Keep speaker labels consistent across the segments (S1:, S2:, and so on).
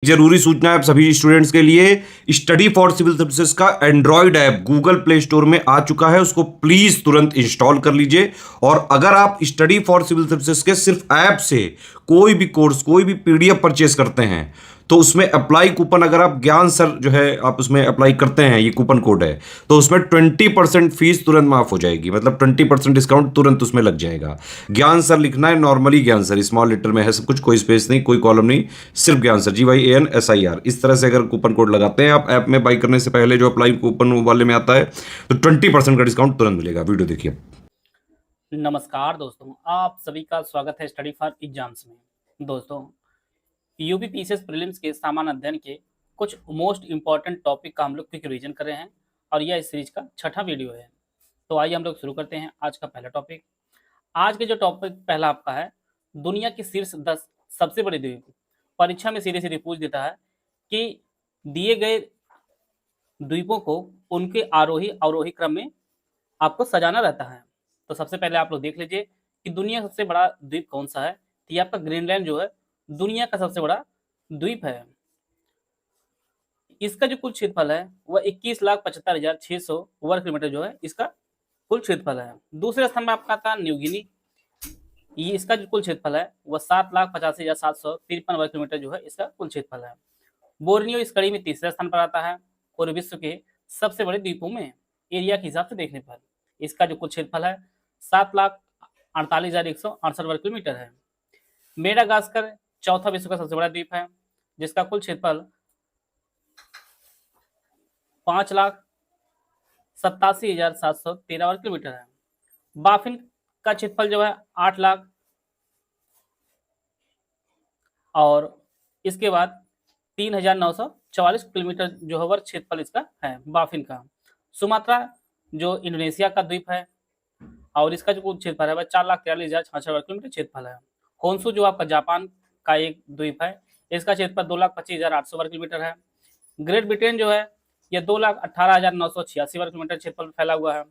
S1: जरूरी सूचना है आप सभी स्टूडेंट्स के लिए, स्टडी फॉर सिविल सर्विसेज का Android app Google play store में आ चुका है, उसको प्लीज तुरंत इंस्टॉल कर लीजिए। और अगर आप स्टडी फॉर सिविल सर्विसेज के सिर्फ ऐप से कोई भी कोर्स, कोई भी पीडीएफ परचेस करते हैं तो उसमें अप्लाई कूपन, अगर आप ज्ञान सर जो है आप उसमें अप्लाई करते हैं, ये कूपन कोड है, तो उसमें 20% फीस तुरंत माफ हो जाएगी, मतलब 20% डिस्काउंट तुरंत उसमें लग जाएगा। ज्ञान सर लिखना है, नॉर्मली ज्ञान सर, स्मॉल लेटर में है सब कुछ, कोई स्पेस नहीं, कोई कॉलम नहीं, सिर्फ ज्ञान सर, GYANSIR। इस तरह से अगर कूपन कोड लगाते हैं आप ऐप में बाई करने से पहले, जो अप्लाई कूपन वाले में आता है, तो 20% का डिस्काउंट तुरंत मिलेगा। वीडियो देखिए।
S2: नमस्कार दोस्तों, आप सभी का स्वागत है स्टडी फॉर एग्जाम्स में। दोस्तों, यूपी पीसीएस प्रीलिम्स के सामान्य अध्ययन के कुछ मोस्ट इंपॉर्टेंट टॉपिक का हम लोग क्विक रिवीजन कर रहे हैं और यह इस सीरीज का छठा वीडियो है। तो आइए हम लोग शुरू करते हैं आज का पहला टॉपिक। आज के जो टॉपिक पहला आपका है, दुनिया की शीर्ष 10 सबसे बड़े द्वीप। परीक्षा में सीधे सीधे पूछ देता है कि दिए गए द्वीपों को उनके आरोही अवरोही क्रम में आपको सजाना रहता है। तो सबसे पहले आप लोग देख लीजिए कि दुनिया का सबसे बड़ा द्वीप कौन सा है। तो ये आपका ग्रीनलैंड जो है दुनिया का सबसे बड़ा द्वीप है। इसका जो कुल क्षेत्रफल है वह 21,75,600 वर्ग किलोमीटर जो है इसका कुल क्षेत्रफल है। दूसरे स्थान में आपका आता है न्यू गिनी। ये इसका जो कुल क्षेत्रफल है वह 7,85,753 वर्ग किलोमीटर जो है इसका कुल क्षेत्रफल है। बोर्नियो इस कड़ी में तीसरे स्थान पर आता है और विश्व के सबसे बड़े द्वीपों में एरिया के हिसाब से देखने पर इसका जो कुल क्षेत्रफल है 7,48,168 वर्ग किलोमीटर है। मेडागास्कर चौथा विश्व का सबसे बड़ा द्वीप है जिसका कुल क्षेत्रफल 5,87,713 वर्ग किलोमीटर है। बाफिन का क्षेत्रफल जो है 8 लाख और इसके बाद 3,944 किलोमीटर जो है वर्ग क्षेत्रफल इसका है बाफिन का। सुमात्रा जो इंडोनेशिया का द्वीप है और इसका जो कुल क्षेत्रफल है वह 4,43,066 वर्ग किलोमीटर क्षेत्रफल है। होन्सु जो आपका जापान का एक द्वीप है, इसका क्षेत्रफल 2,25,800 वर्ग किलोमीटर है। ग्रेट ब्रिटेन जो है यह 2,18,986 वर्ग किलोमीटर क्षेत्रफल में फैला हुआ है।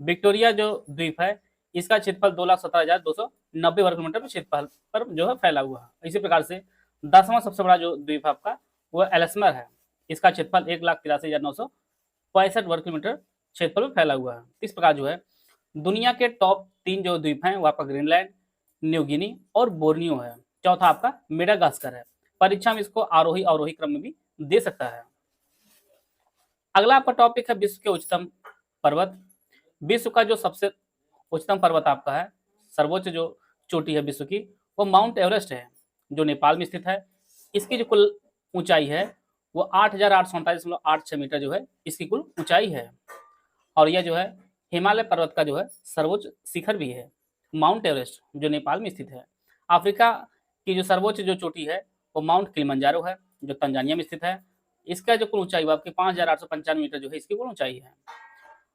S2: विक्टोरिया जो द्वीप है इसका क्षेत्रफल 2,17,290 वर्ग किलोमीटर क्षेत्रफल पर जो है फैला हुआ है। इसी प्रकार से 10वां सबसे बड़ा जो द्वीप आपका वह एलस्मर है, इसका क्षेत्रफल 1,83,965 वर्ग किलोमीटर क्षेत्रफल में फैला हुआ है। इस प्रकार जो है दुनिया के टॉप 3 जो द्वीप हैं वो आपका ग्रीनलैंड, न्यू गिनी और बोर्नियो है। चौथा आपका मेडागास्कर है। परीक्षा में इसको आरोही अवरोही क्रम में भी दे सकता है। अगला आपका टॉपिक है विश्व के उच्चतम पर्वत। विश्व का जो सबसे उच्चतम पर्वत आपका है, सर्वोच्च जो चोटी है विश्व की, वो माउंट एवरेस्ट है जो नेपाल में स्थित है। इसकी जो कुल ऊंचाई है वो 8,839.86 मीटर जो है इसकी कुल ऊंचाई है। और यह जो है हिमालय पर्वत का जो है सर्वोच्च शिखर भी है, माउंट एवरेस्ट जो नेपाल में स्थित है। अफ्रीका की जो सर्वोच्च जो चोटी है वो माउंट किलिमंजारो है जो तंजानिया में स्थित है। इसका जो कुल ऊंचाई आपकी 5,895 मीटर जो है इसकी कुल ऊंचाई है।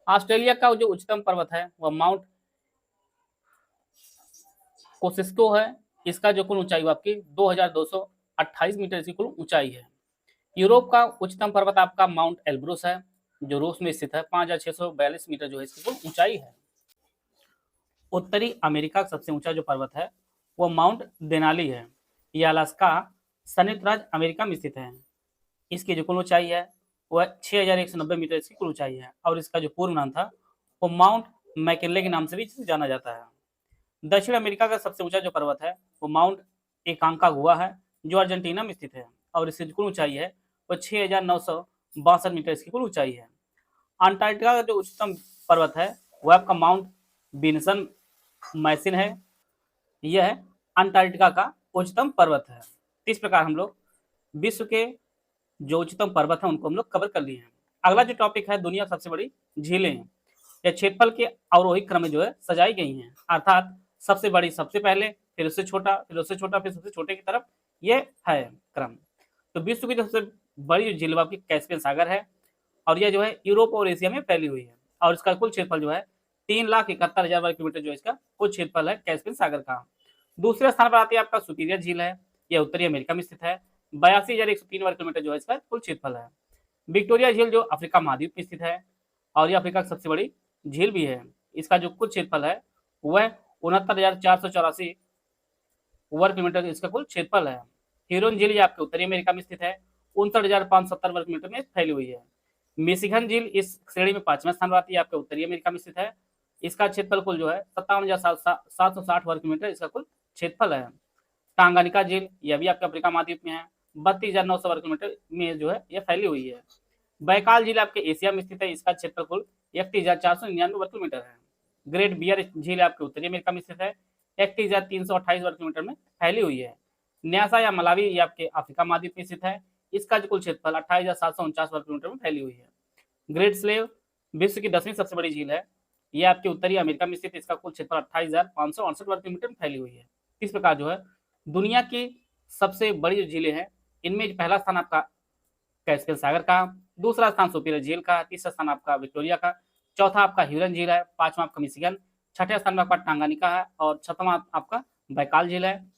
S2: ऑस्ट्रेलिया का जो उच्चतम पर्वत है वह माउंट कोसिस्को है। इसका जो कुल ऊंचाई आपकी 2,228 मीटर इसकी कुल ऊंचाई है। यूरोप का उच्चतम पर्वत आपका माउंट एल्ब्रुस है जो रूस में स्थित है। 5,642 मीटर जो है इसकी कुल ऊंचाई है। उत्तरी अमेरिका का सबसे ऊंचा जो पर्वत है वो माउंट देनाली है। यह अलास्का संयुक्त राज्य अमेरिका में स्थित है। इसकी जो कुल ऊंचाई है वह 6,190 मीटर इसकी कुल ऊंचाई है और इसका जो पूर्ण नाम था वो माउंट मैकिनले के नाम से भी जाना जाता है। दक्षिण अमेरिका का सबसे ऊंचा जो पर्वत है वो माउंट एकांकागुआ है जो अर्जेंटीना में स्थित है और इसकी कुल ऊंचाई है वो 6,962 मीटर इसकी कुल ऊंचाई है। अंटार्कटिका का जो उच्चतम पर्वत है वह आपका माउंट विन्सन मैसिन है। यह अंटार्कटिका का उच्चतम पर्वत है। इस प्रकार हम लोग विश्व के जो उच्चतम पर्वत है उनको हम लोग कवर कर लिए हैं। अगला जो टॉपिक है दुनिया की सबसे बड़ी झीलें हैं। यह क्षेत्रफल के अवरोही क्रम में जो है सजाई गई हैं, अर्थात सबसे बड़ी सबसे पहले, फिर उससे छोटा, फिर उससे छोटा, फिर सबसे छोटे की तरफ, यह है क्रम। तो विश्व की जो सबसे बड़ी झील आपकी कैस्पियन सागर है और यह जो है यूरोप और एशिया में फैली हुई है और इसका कुल क्षेत्रफल जो है 3,71,000 वर्ग किलोमीटर जो इसका कुल क्षेत्रफल है कैस्पियन सागर का। दूसरे स्थान पर आती है आपका सुपीरियर झील है। यह उत्तरी अमेरिका में स्थित है। 82,103 वर्ग किलोमीटर जो है इसका कुल क्षेत्रफल है। विक्टोरिया झील जो अफ्रीका महाद्वीप में स्थित है और यह अफ्रीका की सबसे बड़ी झील भी है। इसका जो कुल क्षेत्रफल है वह 69,484 वर्ग किलोमीटर इसका कुल क्षेत्रफल है। ह्यूरन झील ये आपके उत्तरी अमेरिका में स्थित है, 59,570 वर्ग मीटर में फैली हुई है। मिशिगन झील इस श्रेणी में 5वें स्थान पर आती है, आपके उत्तरी अमेरिका में स्थित है। इसका क्षेत्रफल कुल जो है 57,760 वर्ग मीटर इसका कुल क्षेत्रफल है। टांगानिका झील यह भी आपके अफ्रीका महाद्वीप में है, 32,900 वर्ग मीटर में जो है यह फैली हुई है। बैकाल झील आपके एशिया में स्थित है, इसका क्षेत्रफल कुल 31,499 वर्ग मीटर है। ग्रेट बियर झील आपके उत्तरी अमेरिका में स्थित है, 31,328 वर्ग मीटर में फैली हुई है। न्यासा या मलावी ये आपके अफ्रीका महाद्वीप में स्थित है, इसका जो कुल क्षेत्रफल 28,749 वर्ग मीटर में फैली हुई है। ग्रेट स्लेव विश्व की 10वीं सबसे बड़ी झील है, यह आपके उत्तरी अमेरिका में स्थित, इसका कुल क्षेत्रफल 28,568 वर्ग किलोमीटर में फैली हुई है। इस प्रकार जो है दुनिया की सबसे बड़ी जो झीलें हैं, इनमें पहला स्थान आपका कैस्पियन सागर का, दूसरा स्थान सुपीरियर झील का, तीसरा स्थान आपका विक्टोरिया का, चौथा आपका ह्यूरन झील है, पांचवा आपका मिशिगन, छठे स्थान पर आपका टांगानिका है और छठवां आपका बैकाल झील है।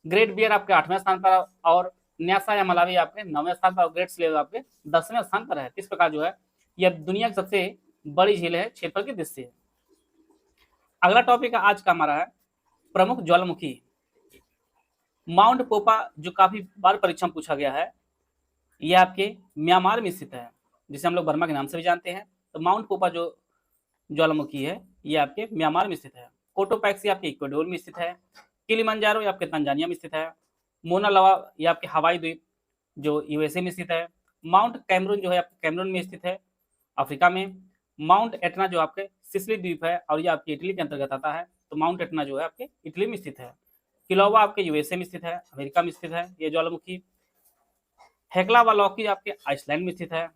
S2: ग्रेट बियर आपके 8वें स्थान पर और न्यासा या मलावी आपके 9वें स्थान पर और ग्रेट स्लेव आपके 10वें स्थान पर है। इस प्रकार जो है यह दुनिया की सबसे बड़ी झील है क्षेत्रफल की दृष्टि से। अगला टॉपिक आज का हमारा है प्रमुख ज्वालामुखी। माउंट पोपा जो काफी बार परीक्षा में पूछा गया है, यह आपके म्यांमार में स्थित है, जिसे हम लोग बर्मा के नाम से भी जानते हैं। तो माउंट पोपा जो ज्वालामुखी है यह आपके म्यांमार में स्थित है। कोटोपैक्सी आपके इक्वाडोर में स्थित है। किलिमंजारो ये आपके तंजानिया में स्थित है। मोना लवा ये आपके हवाई द्वीप जो यूएसए में स्थित है। माउंट कैमरून जो है आपके कैमरून में स्थित है अफ्रीका में। माउंट एटना जो आपके सिसिली द्वीप है और ये आपके इटली के अंतर्गत आता है, तो माउंट एटना जो है आपके इटली में स्थित है। किलोवा आपके यूएसए में स्थित है, अमेरिका में स्थित है ये ज्वालामुखी। हेक्ला व लॉकी आपके आइसलैंड में स्थित है।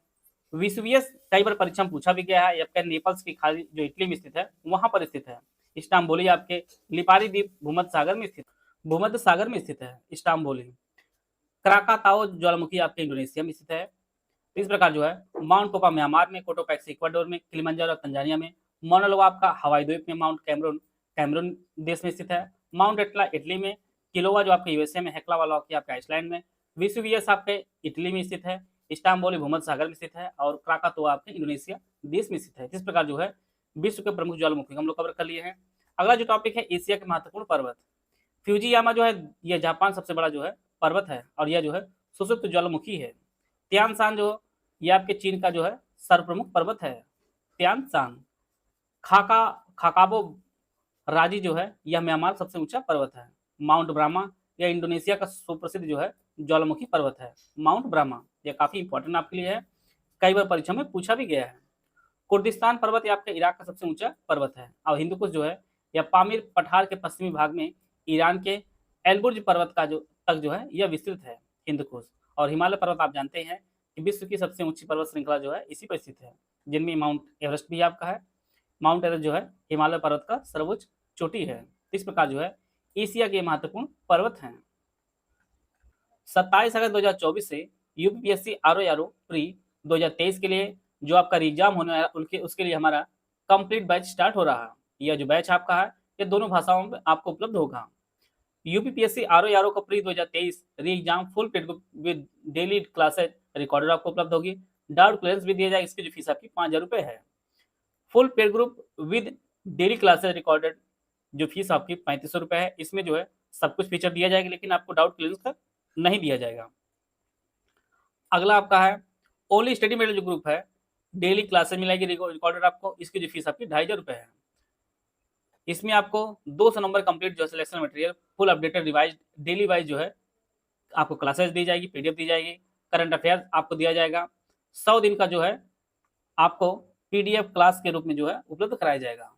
S2: विसुवियस कई बार परीक्षा में पूछा भी गया है, आपका नेपल्स की खाड़ी जो इटली में स्थित है वहां पर स्थित है। इस्तांबुली आपके लिपारी द्वीप भूमध्य सागर में स्थित है इस्तांबुली। क्राकाताओ ज्वालामुखी आपके इंडोनेशिया में स्थित है। इस प्रकार जो है माउंट पोपा म्यांमार में, कोटोपैक्सी इक्वाडोर में, किलिमंजारो तंजानिया में, मौना लोआ आपका हवाई द्वीप में, माउंट कैमरून देश में स्थित है। माउंट एटला इटली में, किलोवा जो आपके यूएसए में, हेक्ला वाला आपके आइसलैंड में, विसुवियस आपके इटली में स्थित है, इस्तांबुल भूमध्य सागर में स्थित है और क्राकातोआ आपके इंडोनेशिया देश में स्थित है। इस प्रकार जो है विश्व के प्रमुख ज्वालामुखी हम लोग कवर कर लिए हैं। अगला जो टॉपिक है एशिया के महत्वपूर्ण पर्वत। फ्यूजियामा जो है यह जापान सबसे बड़ा जो है पर्वत है और यह जो है सुसुप्त ज्वालामुखी है। तियानशान जो यह आपके चीन का जो है सर्वप्रमुख पर्वत है तियानशान। खाकाबो राजी जो है यह म्यांमार सबसे ऊंचा पर्वत है। माउंट ब्राह्मा यह इंडोनेशिया का सुप्रसिद्ध जो है ज्वालामुखी पर्वत है माउंट ब्राह्मा। यह काफी इंपॉर्टेंट आपके लिए है, कई बार परीक्षा में पूछा भी गया है। कुर्दिस्तान पर्वत यह आपके इराक का सबसे ऊंचा पर्वत है और हिंदुकुश जो है यह पामीर पठार के पश्चिमी भाग में ईरान के एलबुर्ज पर्वत का जो तक जो है यह विस्तृत है हिंदुकुश। और हिमालय पर्वत आप जानते हैं कि विश्व की सबसे ऊंची पर्वत श्रृंखला जो है इसी पर स्थित है, जिनमें माउंट एवरेस्ट भी आपका है। माउंट एवरेस्ट जो है हिमालय पर्वत का सर्वोच्च चोटी है। इस प्रकार जो है एशिया के महत्वपूर्ण पर्वत हैं। 27 अगस्त 2024 से यूपीपीएससी आरओ प्री 2023 के लिए जो आपका एग्जाम होने वाला है उसके लिए हमारा कंप्लीट बैच स्टार्ट हो रहा है। यह जो बैच आपका है ये दोनों भाषाओं में आपको उपलब्ध होगा। यूपीपीएससी आरओ का प्री 2023 री exam full paid with daily classes recorded आपको उपलब्ध होगी। डाउट क्लियरेंस भी दिया जाएगा, इसकी जो फीस आपकी 5,000 रुपये है। Full paid group with daily classes recorded जो फीस आपकी 3,500 रुपये है। इसमें जो है सब कुछ फीचर दिया जाएगा लेकिन आपको डाउट क्लियरेंस का नहीं दिया जाएगा। अगला आपका है ओनली स्टडी मेटेरियल जो ग्रुप है, डेली क्लासेज मिलेगी रिकॉर्डेड आपको, इसकी जो फीस आपकी 2,500 रुपये है। इसमें आपको 200 नंबर कंप्लीट जो selection material full updated revise daily wise जो है आपको क्लासेस दी जाएगी, पीडीएफ दी जाएगी, करंट अफेयर आपको दिया जाएगा। 100 दिन का जो है आपको पीडीएफ क्लास के रूप में जो है उपलब्ध कराया जाएगा।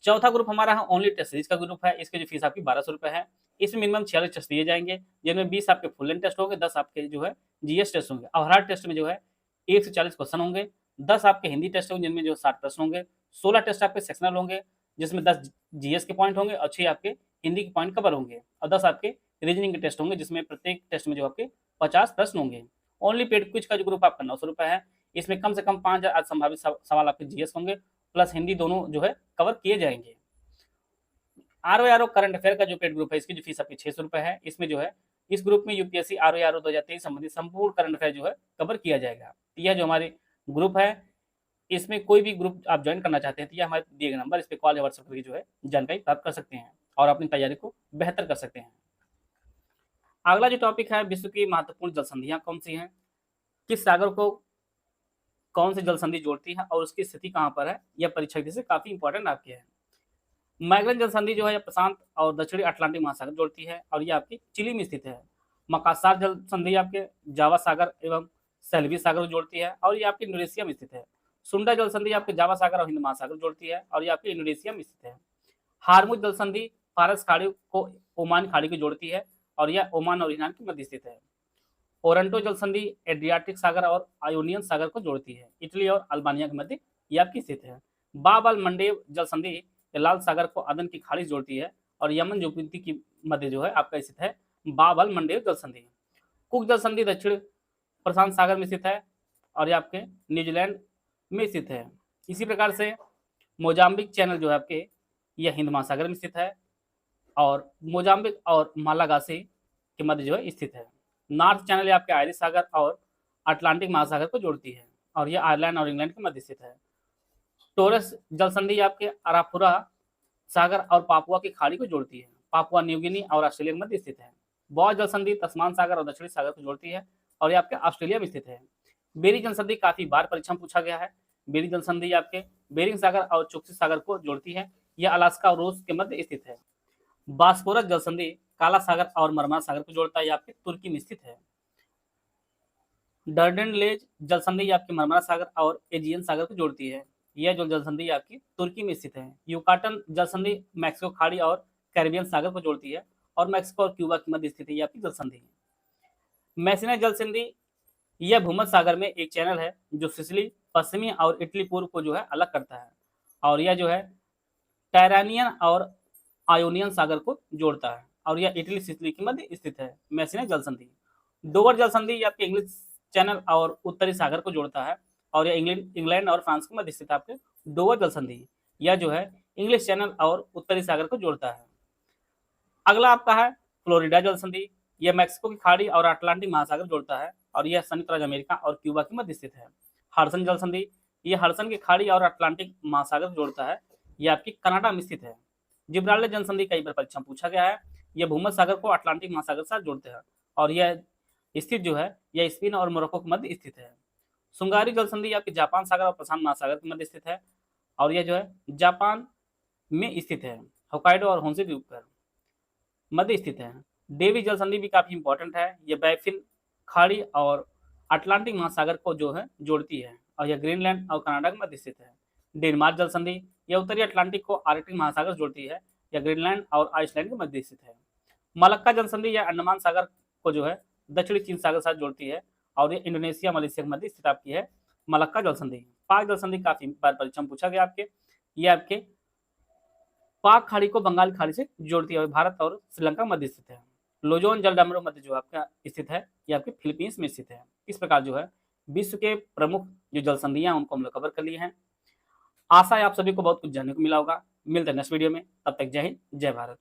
S2: चौथा ग्रुप हमारा है ओनली टेस्ट सीरीज का ग्रुप है, इसकी जो फीस आपकी 1,200 रुपये है। इसमें मिनिमम 46 टेस्ट दिए जाएंगे, जिनमें 20 आपके फुल लेंथ टेस्ट होंगे, 10 आपके जो है जीएस टेस्ट होंगे और हर टेस्ट में जो है 1 से 40 क्वेश्चन होंगे। 10 आपके हिंदी टेस्ट होंगे जिनमें जो 60 प्रश्न होंगे। 16 टेस्ट आपके सेक्शनल होंगे जिसमें 10 जीएस के पॉइंट होंगे और 6 आपके हिंदी के पॉइंट कवर होंगे और 10 आपके रीजनिंग के टेस्ट होंगे जिसमें प्रत्येक टेस्ट में जो आपके 50 प्रश्न होंगे। ओनली पेड क्विज का जो ग्रुप आपका 900 रुपये है। इसमें कम से कम 5,000 संभावित सवाल आपके जीएस होंगे प्लस हिंदी दोनों जो है कवर किए जाएंगे। आरओ करंट अफेयर का जो पेड ग्रुप है इसकी जो फीस आपकी 600 रुपये है। इसमें जो है इस ग्रुप में यूपीएससी आरओ 2023 संबंधित संपूर्ण करंट अफेयर जो है कवर किया जाएगा। यह जो हमारे ग्रुप है इसमें कोई भी ग्रुप आप ज्वाइन करना चाहते हैं तो यह हमारे दिए गए नंबर इस पर कॉल या व्हाट्सएप करके जो है जानकारी प्राप्त कर सकते हैं और अपनी तैयारी को बेहतर कर सकते हैं। अगला जो टॉपिक है, विश्व की महत्वपूर्ण जल संधियां कौन सी हैं, किस सागर को कौन सी जल संधि जोड़ती है और उसकी स्थिति कहाँ पर है, यह परीक्षा से काफी इंपॉर्टेंट आपके है। मैगलन जल संधि जो है प्रशांत और दक्षिणी अटलांटिक महासागर जोड़ती है और ये आपकी चिली में स्थित है। मकासार जल संधि आपके जावा सागर एवं सेल्वी सागर को जोड़ती है और ये आपकी इंडोनेशिया में स्थित है। सुंडा जल संधि आपके जावा सागर और हिंद महासागर जोड़ती है और ये आपकी इंडोनेशिया में स्थित है। हार्मुज जल संधि फारस खाड़ी को ओमान खाड़ी को जोड़ती है और यह ओमान और ईरान के मध्य स्थित है। ओरंटो जल संधि एड्रियाटिक सागर और आयोनियन सागर को जोड़ती है, इटली और अल्बानिया के मध्य ये आपकी स्थित है। बाब अल मंडेब जल संधि लाल सागर को अदन की खाड़ी जोड़ती है और यमन ज्योति की मध्य जो है आपका स्थित है बाब अल मंडेब जल संधि। कुक जल संधि दक्षिण प्रशांत सागर में स्थित है और ये आपके न्यूजीलैंड में स्थित है। इसी प्रकार से मोजाम्बिक चैनल जो है आपके यह हिंद महासागर में स्थित है और मोजाम्बिक और मालागासी के मध्य जो है स्थित है। नॉर्थ चैनल ये आपके आयरिश सागर और अटलांटिक महासागर को जोड़ती है और यह आयरलैंड और इंग्लैंड के मध्य स्थित है। टोरस जल संधि आपके अरापुरा सागर और पापुआ की खाड़ी को जोड़ती है, पापुआ न्यू गिनी और ऑस्ट्रेलिया के मध्य स्थित है। बॉस जल संधि तस्मान सागर और दक्षिणी सागर को जोड़ती है और ये आपके ऑस्ट्रेलिया में स्थित है। बेरी जल संधि काफी बार परीक्षा में पूछा गया है। बेरी जल संधि आपके बेरिंग सागर और चुक्सी सागर को जोड़ती है, यह अलास्का और रूस के मध्य स्थित है। बास्पोरस जल संधि काला सागर और मरमार सागर को जोड़ता है, यह आपके तुर्की में स्थित है। डर्डेनलेज जल संधि आपके मरमरा सागर और एजियन सागर को जोड़ती है, यह जो जल संधि आपकी तुर्की में स्थित है। यूकाटन जल संधि मैक्सिको खाड़ी और कैरिबियन सागर को जोड़ती है और मैक्सिको और क्यूबा के मध्य स्थित है, यह आपकी जल संधि है। मैसिना जल संधि यह भूमध्य सागर में एक चैनल है जो सिसिली पश्चिमी और इटली पूर्व को जो है अलग करता है और यह जो है टायरानियन और आयोनियन सागर को जोड़ता है और यह इटली सिसिली के मध्य स्थित है। मैसिना जल संधि। डोवर जल संधि यह आपके इंग्लिश चैनल और उत्तरी सागर को जोड़ता है और यह इंग्लैंड और फ्रांस के मध्य स्थित आपके डोवर जल संधि, यह जो है इंग्लिश चैनल और उत्तरी सागर को जोड़ता है। अगला आपका है फ्लोरिडा जल संधि, यह मैक्सिको की खाड़ी और अटलांटिक महासागर जोड़ता है और यह संयुक्त राज्य अमेरिका और क्यूबा के मध्य स्थित है। हडसन जल संधि यह हडसन की खाड़ी और अटलांटिक महासागर जोड़ता है, यह आपकी कनाडा में स्थित है। जिब्राल्टर जल संधि कई बार परीक्षा में पूछा गया है, यह भूमध्य सागर को अटलांटिक महासागर के साथ जोड़ते हैं और यह स्थित जो है यह स्पेन और मोरक्को के मध्य स्थित है। सुंगारी जल संधि आपके जापान सागर और प्रशांत महासागर के मध्य स्थित है और यह जो है जापान में स्थित है, होकाइडो और होन्शु द्वीप पर मध्य स्थित है। डेवी जल संधि भी काफी इंपॉर्टेंट है, यह बैफिन खाड़ी और अटलांटिक महासागर को जो है जोड़ती है और यह ग्रीनलैंड और कनाडा के मध्य स्थित है। डेनमार्क जल संधि यह उत्तरी अटलांटिक को आर्कटिक महासागर जोड़ती है, यह ग्रीनलैंड और आइसलैंड के मध्य स्थित है। मलक्का जल संधि यह अंडमान सागर को जो है दक्षिणी चीन सागर के साथ जोड़ती है और ये इंडोनेशिया मलेशिया के मध्य स्थित आपकी है मलक्का जल संधि। पाक जल संधि काफी बार परीक्षा में पूछा गया आपके, ये आपके पाक खाड़ी को बंगाल खाड़ी से जोड़ती है, भारत और श्रीलंका मध्य स्थित है। लोजोन जल डमरू मध्य जो आपका स्थित है ये आपके फिलीपींस में स्थित है। इस प्रकार जो है विश्व के प्रमुख जो जल संधियां उनको हम लोग कवर कर लिए हैं। आशा है आप सभी को बहुत कुछ जानने को मिला होगा। मिलते हैं नेक्स्ट वीडियो में, तब तक जय हिंद जय भारत।